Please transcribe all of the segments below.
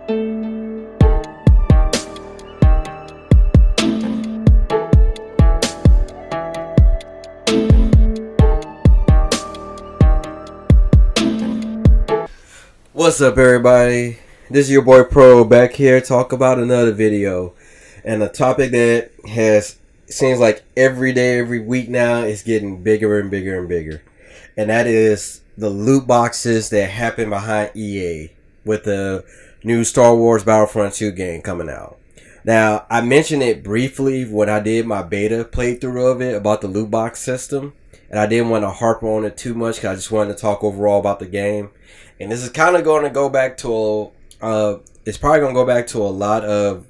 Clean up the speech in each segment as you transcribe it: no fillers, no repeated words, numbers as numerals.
What's up, everybody? This is your boy Pro back here to talk about another video, and a topic that seems like every day, every week now is getting bigger and bigger and bigger, and that is the loot boxes that happen behind EA with the new Star Wars Battlefront 2 game coming out. Now, I mentioned it briefly when I did my beta playthrough of it about the loot box system, and I didn't want to harp on it too much because I just wanted to talk overall about the game. And this is kind of going to go back to it's probably going to go back to a lot of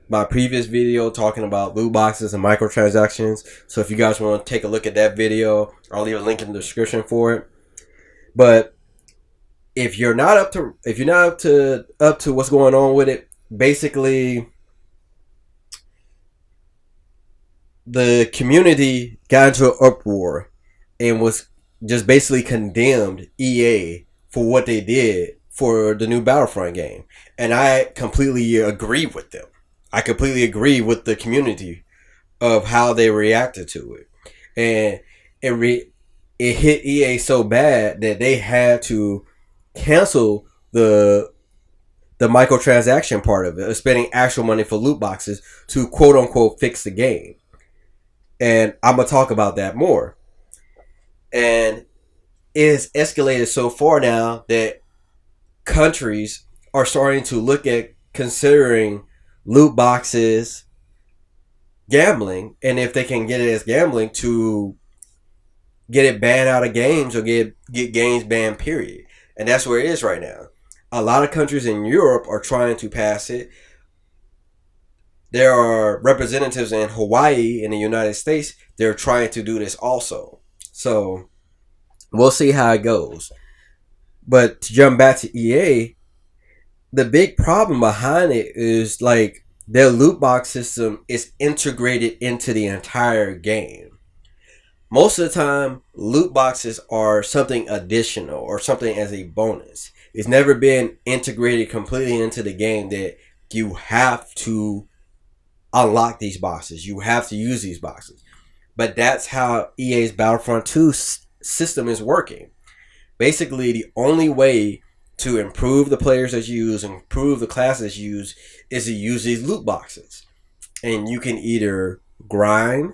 my previous video talking about loot boxes and microtransactions. So if you guys want to take a look at that video, I'll leave a link in the description for it. But if you're not up to what's going on with it, basically the community got into an uproar and was just basically condemned EA for what they did for the new Battlefront game. And I completely agree with them. I completely agree with the community of how they reacted to it. And it hit EA so bad that they had to cancel the microtransaction part of it, spending actual money for loot boxes to quote unquote fix the game. And I'm going to talk about that more. And it's escalated so far now that countries are starting to look at considering loot boxes gambling, and if they can get it as gambling, to get it banned out of games or get games banned, period. And that's where it is right now. A lot of countries in Europe are trying to pass it. There are representatives in Hawaii in the United States. They're trying to do this also. So we'll see how it goes. But to jump back to EA, the big problem behind it is like their loot box system is integrated into the entire game. Most of the time, loot boxes are something additional or something as a bonus. It's never been integrated completely into the game that you have to unlock these boxes. You have to use these boxes. But that's how EA's Battlefront 2 system is working. Basically, the only way to improve the players that you use and improve the classes you use is to use these loot boxes. And you can either grind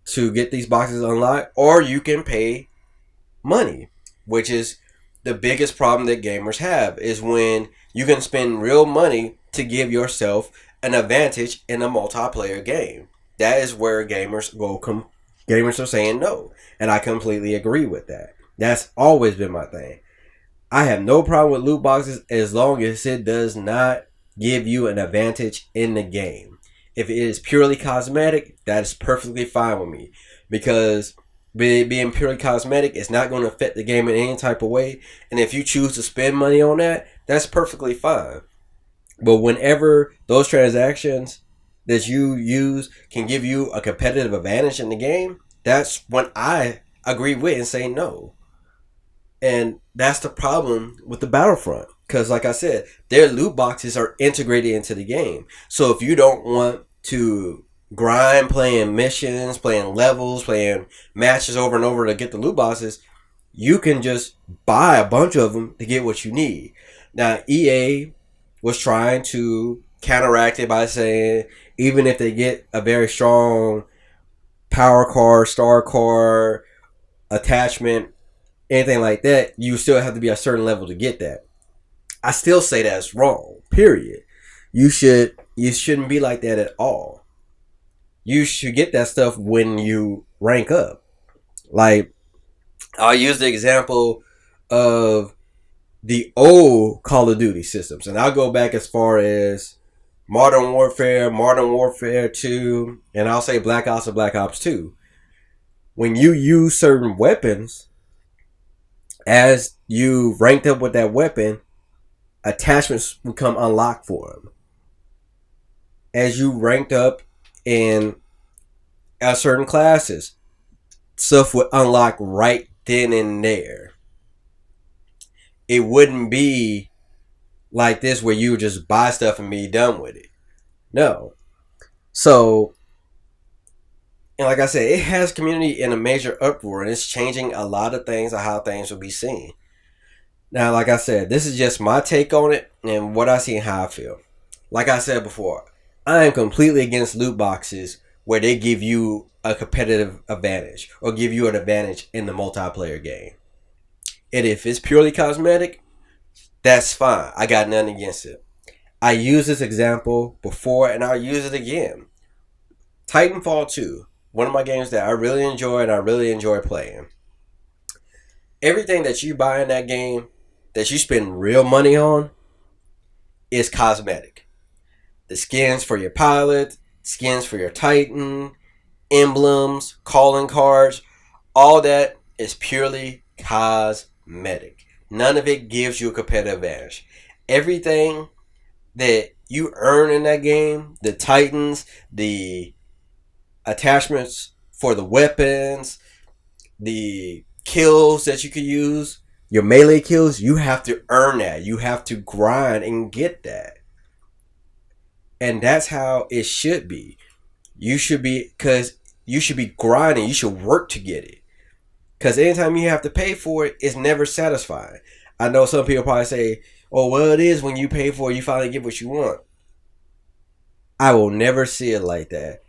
to get these boxes unlocked, or you can pay money, which is the biggest problem that gamers have, is when you can spend real money to give yourself an advantage in a multiplayer game. That is where gamers are saying no. And I completely agree with that. That's always been my thing. I have no problem with loot boxes as long as it does not give you an advantage in the game. If it is purely cosmetic, that is perfectly fine with me. Because being purely cosmetic is not going to affect the game in any type of way. And if you choose to spend money on that, that's perfectly fine. But whenever those transactions that you use can give you a competitive advantage in the game, that's when I agree with and say no. And that's the problem with the Battlefront. Because like I said, their loot boxes are integrated into the game. So if you don't want to grind playing missions, playing levels, playing matches over and over to get the loot boxes, you can just buy a bunch of them to get what you need. Now, EA was trying to counteract it by saying even if they get a very strong power card, star card, attachment, anything like that, you still have to be a certain level to get that. I still say that's wrong, period. You shouldn't be like that at all. You should get that stuff when you rank up. Like, I'll use the example of the old Call of Duty systems. And I'll go back as far as Modern Warfare 2, and I'll say Black Ops and Black Ops 2. When you use certain weapons, as you ranked up with that weapon, attachments become unlocked for them. As you ranked up in certain classes, stuff would unlock right then and there. It wouldn't be like this where you just buy stuff and be done with it. No. So, and like I said, it has community in a major uproar, and it's changing a lot of things of how things will be seen. Now, like I said, this is just my take on it and what I see and how I feel. Like I said before, I am completely against loot boxes where they give you a competitive advantage or give you an advantage in the multiplayer game. And if it's purely cosmetic, that's fine. I got nothing against it. I used this example before and I'll use it again. Titanfall 2, one of my games that I really enjoy and I really enjoy playing. Everything that you buy in that game that you spend real money on is cosmetic. The skins for your pilot, skins for your Titan, emblems, calling cards, all that is purely cosmetic. None of it gives you a competitive advantage. Everything that you earn in that game, the Titans, the attachments for the weapons, the kills that you could use, your melee kills, you have to earn that. You have to grind and get that. And that's how it should be. You should be, because you should be grinding. You should work to get it. Because anytime you have to pay for it, it's never satisfying. I know some people probably say, oh, well, it is when you pay for it, you finally get what you want. I will never see it like that.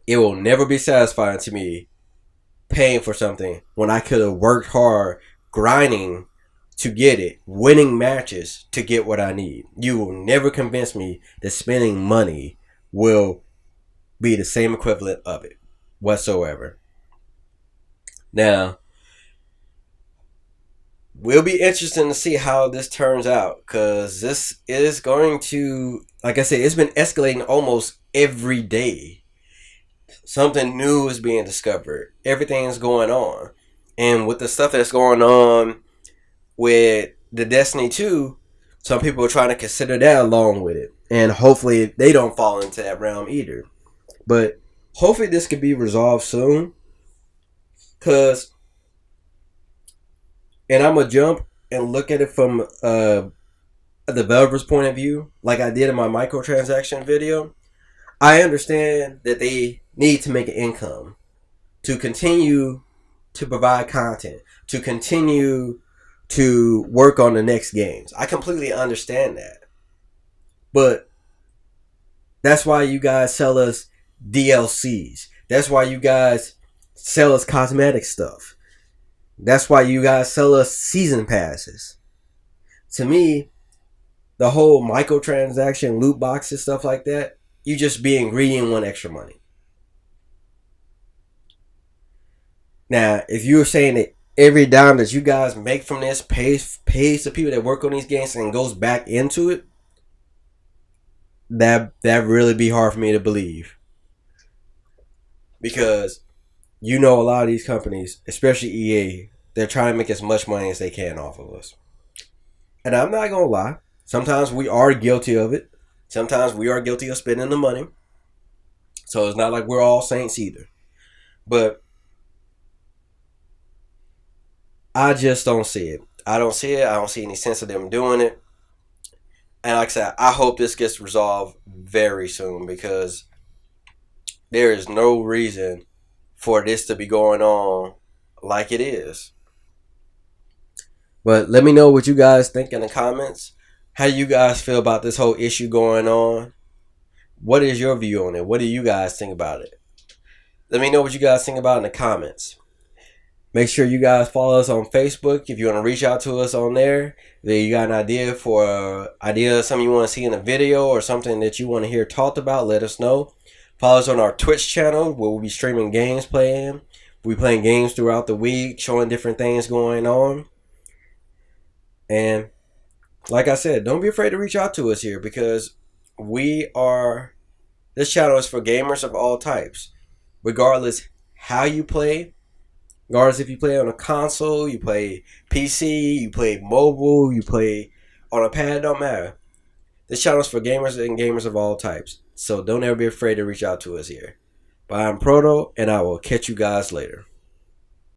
It will never be satisfying to me paying for something when I could have worked hard, grinding to get it, winning matches to get what I need. You will never convince me that spending money will be the same equivalent of it whatsoever. Now, will be interesting to see how this turns out, because this is going to, like I said, it's been escalating almost every day. Something new is being discovered. Everything's going on. And with the stuff that's going on with the Destiny 2, some people are trying to consider that along with it. And hopefully they don't fall into that realm either. But hopefully this could be resolved soon. Because, and I'm going to jump and look at it from a developer's point of view, like I did in my microtransaction video. I understand that they need to make an income to continue to provide content, to continue to work on the next games. I completely understand that. But that's why you guys sell us DLCs. That's why you guys sell us cosmetic stuff. That's why you guys sell us season passes. To me, the whole microtransaction, loot boxes, stuff like that, you just being greedy and want extra money. Now, if you were saying that every dime that you guys make from this pays the people that work on these games and goes back into it, that really be hard for me to believe. Because you know a lot of these companies, especially EA, they're trying to make as much money as they can off of us. And I'm not going to lie. Sometimes we are guilty of it. Sometimes we are guilty of spending the money. So it's not like we're all saints either. But I just don't see it. I don't see it. I don't see any sense of them doing it. And like I said, I hope this gets resolved very soon, because there is no reason for this to be going on like it is. But let me know what you guys think in the comments. How do you guys feel about this whole issue going on? What is your view on it? What do you guys think about it? Let me know what you guys think about in the comments. Make sure you guys follow us on Facebook if you want to reach out to us on there. If you got an idea for something you want to see in a video or something that you want to hear talked about, let us know. Follow us on our Twitch channel where we'll be streaming games playing. We'll be playing games throughout the week, showing different things going on. And like I said, don't be afraid to reach out to us here, because this channel is for gamers of all types. Regardless how you play, regardless if you play on a console, you play PC, you play mobile, you play on a pad, it don't matter. This channel is for gamers and gamers of all types. So don't ever be afraid to reach out to us here. But I'm Proto, and I will catch you guys later.